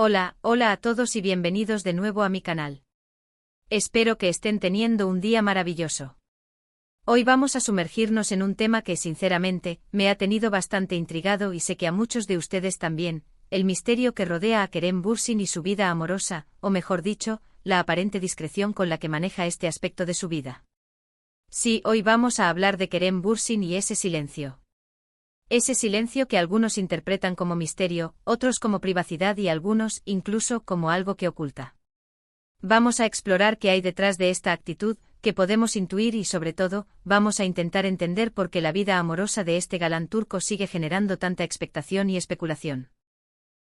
Hola a todos y bienvenidos de nuevo a mi canal. Espero que estén teniendo un día maravilloso. Hoy vamos a sumergirnos en un tema que sinceramente me ha tenido bastante intrigado y sé que a muchos de ustedes también, el misterio que rodea a Kerem Bürsin y su vida amorosa, o mejor dicho, la aparente discreción con la que maneja este aspecto de su vida. Sí, hoy vamos a hablar de Kerem Bürsin y ese silencio. Ese silencio que algunos interpretan como misterio, otros como privacidad y algunos incluso como algo que oculta. Vamos a explorar qué hay detrás de esta actitud, qué podemos intuir y sobre todo, vamos a intentar entender por qué la vida amorosa de este galán turco sigue generando tanta expectación y especulación.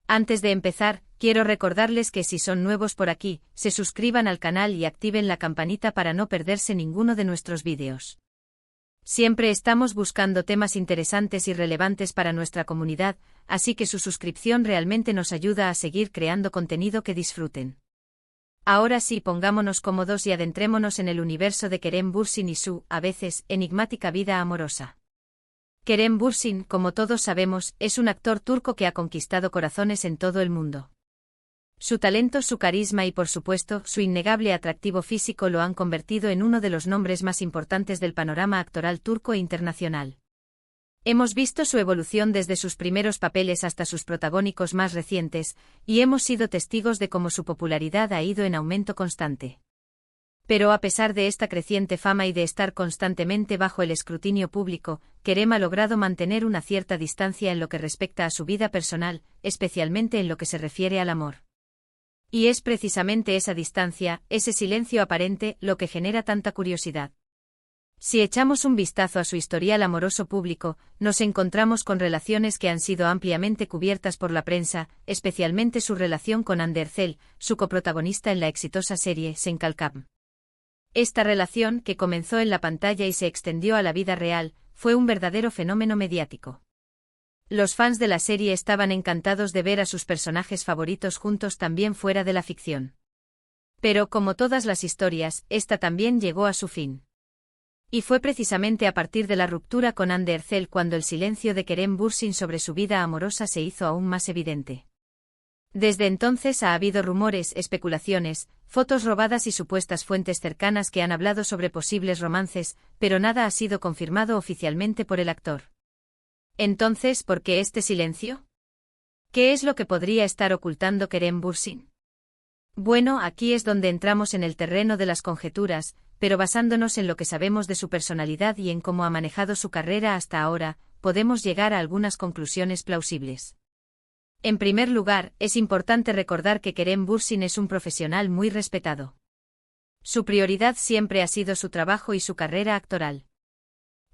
Antes de empezar, quiero recordarles que si son nuevos por aquí, se suscriban al canal y activen la campanita para no perderse ninguno de nuestros vídeos. Siempre estamos buscando temas interesantes y relevantes para nuestra comunidad, así que su suscripción realmente nos ayuda a seguir creando contenido que disfruten. Ahora sí, pongámonos cómodos y adentrémonos en el universo de Kerem Bürsin y su, a veces, enigmática vida amorosa. Kerem Bürsin, como todos sabemos, es un actor turco que ha conquistado corazones en todo el mundo. Su talento, su carisma y por supuesto, su innegable atractivo físico lo han convertido en uno de los nombres más importantes del panorama actoral turco e internacional. Hemos visto su evolución desde sus primeros papeles hasta sus protagónicos más recientes, y hemos sido testigos de cómo su popularidad ha ido en aumento constante. Pero a pesar de esta creciente fama y de estar constantemente bajo el escrutinio público, Kerem ha logrado mantener una cierta distancia en lo que respecta a su vida personal, especialmente en lo que se refiere al amor. Y es precisamente esa distancia, ese silencio aparente, lo que genera tanta curiosidad. Si echamos un vistazo a su historial amoroso público, nos encontramos con relaciones que han sido ampliamente cubiertas por la prensa, especialmente su relación con Hande Erçel, su coprotagonista en la exitosa serie Sen Kalkam. Esta relación, que comenzó en la pantalla y se extendió a la vida real, fue un verdadero fenómeno mediático. Los fans de la serie estaban encantados de ver a sus personajes favoritos juntos también fuera de la ficción. Pero como todas las historias, esta también llegó a su fin. Y fue precisamente a partir de la ruptura con Hande Erçel cuando el silencio de Kerem Bürsin sobre su vida amorosa se hizo aún más evidente. Desde entonces ha habido rumores, especulaciones, fotos robadas y supuestas fuentes cercanas que han hablado sobre posibles romances, pero nada ha sido confirmado oficialmente por el actor. Entonces, ¿por qué este silencio? ¿Qué es lo que podría estar ocultando Kerem Bürsin? Bueno, aquí es donde entramos en el terreno de las conjeturas, pero basándonos en lo que sabemos de su personalidad y en cómo ha manejado su carrera hasta ahora, podemos llegar a algunas conclusiones plausibles. En primer lugar, es importante recordar que Kerem Bürsin es un profesional muy respetado. Su prioridad siempre ha sido su trabajo y su carrera actoral.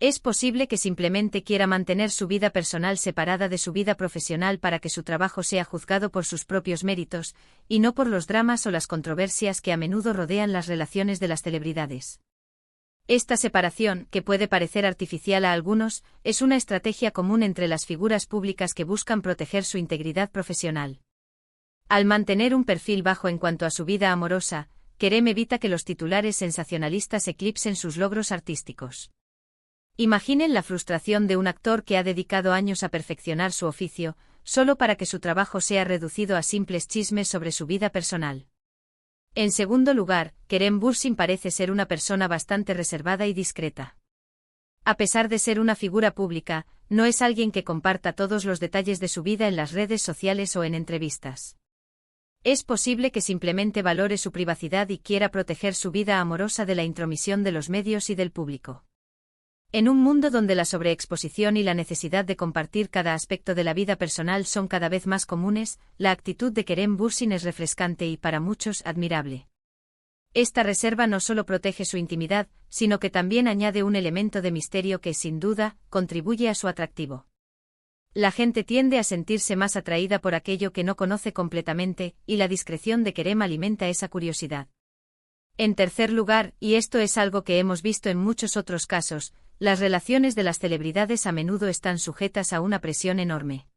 Es posible que simplemente quiera mantener su vida personal separada de su vida profesional para que su trabajo sea juzgado por sus propios méritos, y no por los dramas o las controversias que a menudo rodean las relaciones de las celebridades. Esta separación, que puede parecer artificial a algunos, es una estrategia común entre las figuras públicas que buscan proteger su integridad profesional. Al mantener un perfil bajo en cuanto a su vida amorosa, Kerem evita que los titulares sensacionalistas eclipsen sus logros artísticos. Imaginen la frustración de un actor que ha dedicado años a perfeccionar su oficio, solo para que su trabajo sea reducido a simples chismes sobre su vida personal. En segundo lugar, Kerem Bürsin parece ser una persona bastante reservada y discreta. A pesar de ser una figura pública, no es alguien que comparta todos los detalles de su vida en las redes sociales o en entrevistas. Es posible que simplemente valore su privacidad y quiera proteger su vida amorosa de la intromisión de los medios y del público. En un mundo donde la sobreexposición y la necesidad de compartir cada aspecto de la vida personal son cada vez más comunes, la actitud de Kerem Bürsin es refrescante y para muchos admirable. Esta reserva no solo protege su intimidad, sino que también añade un elemento de misterio que, sin duda, contribuye a su atractivo. La gente tiende a sentirse más atraída por aquello que no conoce completamente, y la discreción de Kerem alimenta esa curiosidad. En tercer lugar, y esto es algo que hemos visto en muchos otros casos, las relaciones de las celebridades a menudo están sujetas a una presión enorme.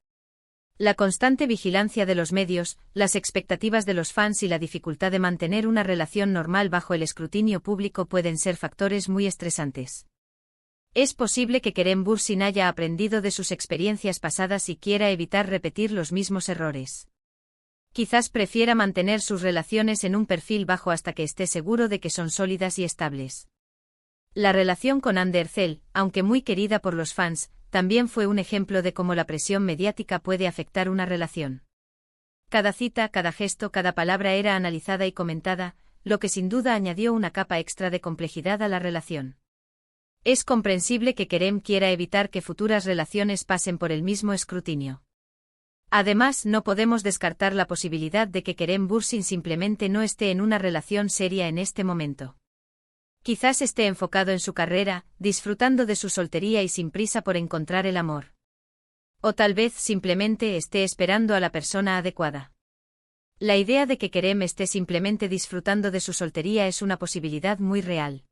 La constante vigilancia de los medios, las expectativas de los fans y la dificultad de mantener una relación normal bajo el escrutinio público pueden ser factores muy estresantes. Es posible que Kerem Bürsin haya aprendido de sus experiencias pasadas y quiera evitar repetir los mismos errores. Quizás prefiera mantener sus relaciones en un perfil bajo hasta que esté seguro de que son sólidas y estables. La relación con Andercel, aunque muy querida por los fans, también fue un ejemplo de cómo la presión mediática puede afectar una relación. Cada cita, cada gesto, cada palabra era analizada y comentada, lo que sin duda añadió una capa extra de complejidad a la relación. Es comprensible que Kerem quiera evitar que futuras relaciones pasen por el mismo escrutinio. Además, no podemos descartar la posibilidad de que Kerem Bürsin simplemente no esté en una relación seria en este momento. Quizás esté enfocado en su carrera, disfrutando de su soltería y sin prisa por encontrar el amor. O tal vez simplemente esté esperando a la persona adecuada. La idea de que Kerem esté simplemente disfrutando de su soltería es una posibilidad muy real.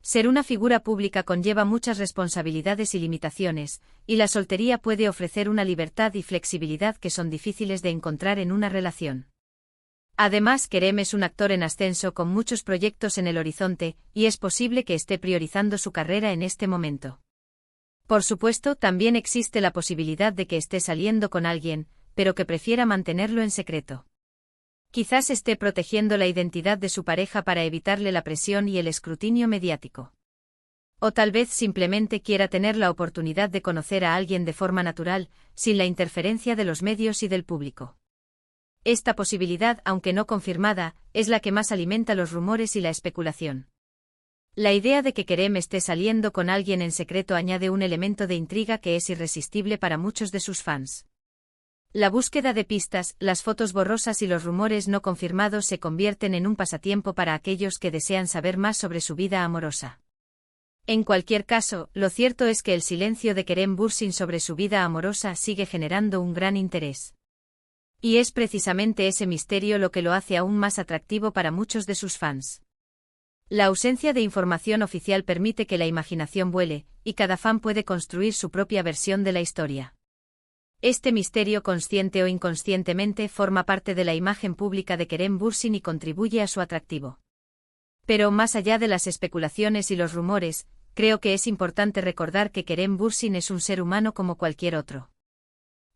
Ser una figura pública conlleva muchas responsabilidades y limitaciones, y la soltería puede ofrecer una libertad y flexibilidad que son difíciles de encontrar en una relación. Además, Kerem es un actor en ascenso con muchos proyectos en el horizonte, y es posible que esté priorizando su carrera en este momento. Por supuesto, también existe la posibilidad de que esté saliendo con alguien, pero que prefiera mantenerlo en secreto. Quizás esté protegiendo la identidad de su pareja para evitarle la presión y el escrutinio mediático. O tal vez simplemente quiera tener la oportunidad de conocer a alguien de forma natural, sin la interferencia de los medios y del público. Esta posibilidad, aunque no confirmada, es la que más alimenta los rumores y la especulación. La idea de que Kerem esté saliendo con alguien en secreto añade un elemento de intriga que es irresistible para muchos de sus fans. La búsqueda de pistas, las fotos borrosas y los rumores no confirmados se convierten en un pasatiempo para aquellos que desean saber más sobre su vida amorosa. En cualquier caso, lo cierto es que el silencio de Kerem Bürsin sobre su vida amorosa sigue generando un gran interés. Y es precisamente ese misterio lo que lo hace aún más atractivo para muchos de sus fans. La ausencia de información oficial permite que la imaginación vuele, y cada fan puede construir su propia versión de la historia. Este misterio, consciente o inconscientemente, forma parte de la imagen pública de Kerem Bürsin y contribuye a su atractivo. Pero más allá de las especulaciones y los rumores, creo que es importante recordar que Kerem Bürsin es un ser humano como cualquier otro.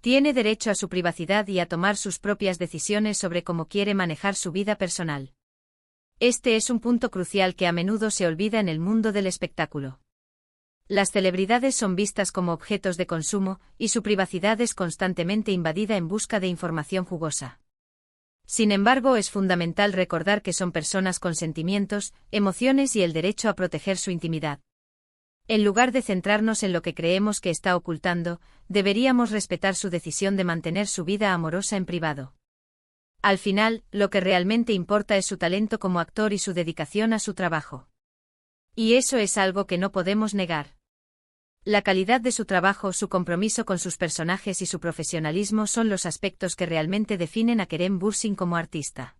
Tiene derecho a su privacidad y a tomar sus propias decisiones sobre cómo quiere manejar su vida personal. Este es un punto crucial que a menudo se olvida en el mundo del espectáculo. Las celebridades son vistas como objetos de consumo, y su privacidad es constantemente invadida en busca de información jugosa. Sin embargo, es fundamental recordar que son personas con sentimientos, emociones y el derecho a proteger su intimidad. En lugar de centrarnos en lo que creemos que está ocultando, deberíamos respetar su decisión de mantener su vida amorosa en privado. Al final, lo que realmente importa es su talento como actor y su dedicación a su trabajo. Y eso es algo que no podemos negar. La calidad de su trabajo, su compromiso con sus personajes y su profesionalismo son los aspectos que realmente definen a Kerem Bürsin como artista.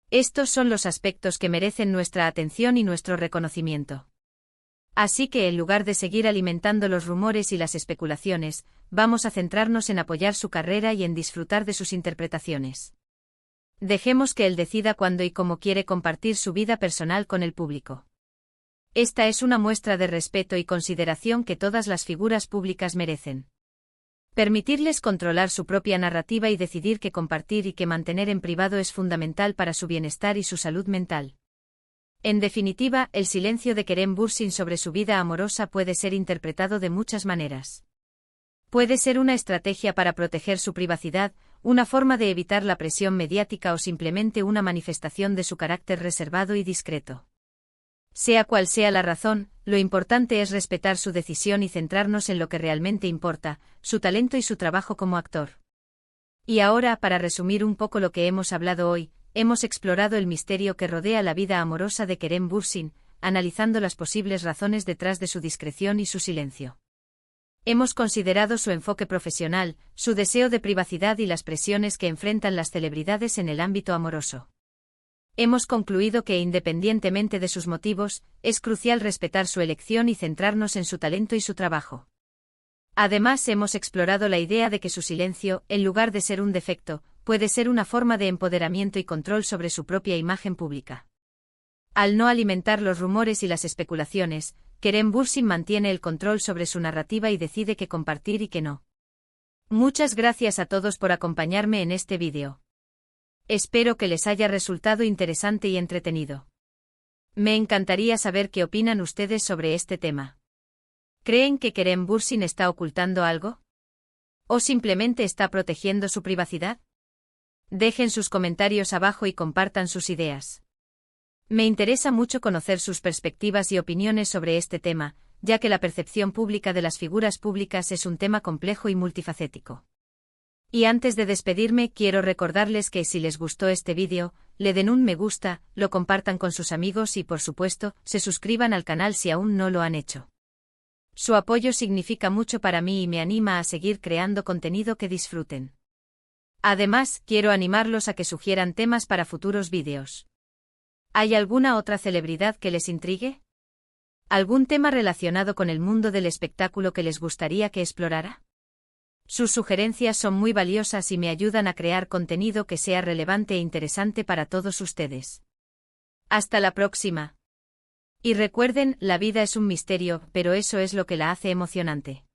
Estos son los aspectos que merecen nuestra atención y nuestro reconocimiento. Así que en lugar de seguir alimentando los rumores y las especulaciones, vamos a centrarnos en apoyar su carrera y en disfrutar de sus interpretaciones. Dejemos que él decida cuándo y cómo quiere compartir su vida personal con el público. Esta es una muestra de respeto y consideración que todas las figuras públicas merecen. Permitirles controlar su propia narrativa y decidir qué compartir y qué mantener en privado es fundamental para su bienestar y su salud mental. En definitiva, el silencio de Kerem Bürsin sobre su vida amorosa puede ser interpretado de muchas maneras. Puede ser una estrategia para proteger su privacidad, una forma de evitar la presión mediática o simplemente una manifestación de su carácter reservado y discreto. Sea cual sea la razón, lo importante es respetar su decisión y centrarnos en lo que realmente importa, su talento y su trabajo como actor. Y ahora, para resumir un poco lo que hemos hablado hoy, hemos explorado el misterio que rodea la vida amorosa de Kerem Bürsin, analizando las posibles razones detrás de su discreción y su silencio. Hemos considerado su enfoque profesional, su deseo de privacidad y las presiones que enfrentan las celebridades en el ámbito amoroso. Hemos concluido que, independientemente de sus motivos, es crucial respetar su elección y centrarnos en su talento y su trabajo. Además, hemos explorado la idea de que su silencio, en lugar de ser un defecto, puede ser una forma de empoderamiento y control sobre su propia imagen pública. Al no alimentar los rumores y las especulaciones, Kerem Bürsin mantiene el control sobre su narrativa y decide qué compartir y qué no. Muchas gracias a todos por acompañarme en este vídeo. Espero que les haya resultado interesante y entretenido. Me encantaría saber qué opinan ustedes sobre este tema. ¿Creen que Kerem Bürsin está ocultando algo? ¿O simplemente está protegiendo su privacidad? Dejen sus comentarios abajo y compartan sus ideas. Me interesa mucho conocer sus perspectivas y opiniones sobre este tema, ya que la percepción pública de las figuras públicas es un tema complejo y multifacético. Y antes de despedirme, quiero recordarles que si les gustó este vídeo, le den un me gusta, lo compartan con sus amigos y por supuesto, se suscriban al canal si aún no lo han hecho. Su apoyo significa mucho para mí y me anima a seguir creando contenido que disfruten. Además, quiero animarlos a que sugieran temas para futuros vídeos. ¿Hay alguna otra celebridad que les intrigue? ¿Algún tema relacionado con el mundo del espectáculo que les gustaría que explorara? Sus sugerencias son muy valiosas y me ayudan a crear contenido que sea relevante e interesante para todos ustedes. Hasta la próxima. Y recuerden, la vida es un misterio, pero eso es lo que la hace emocionante.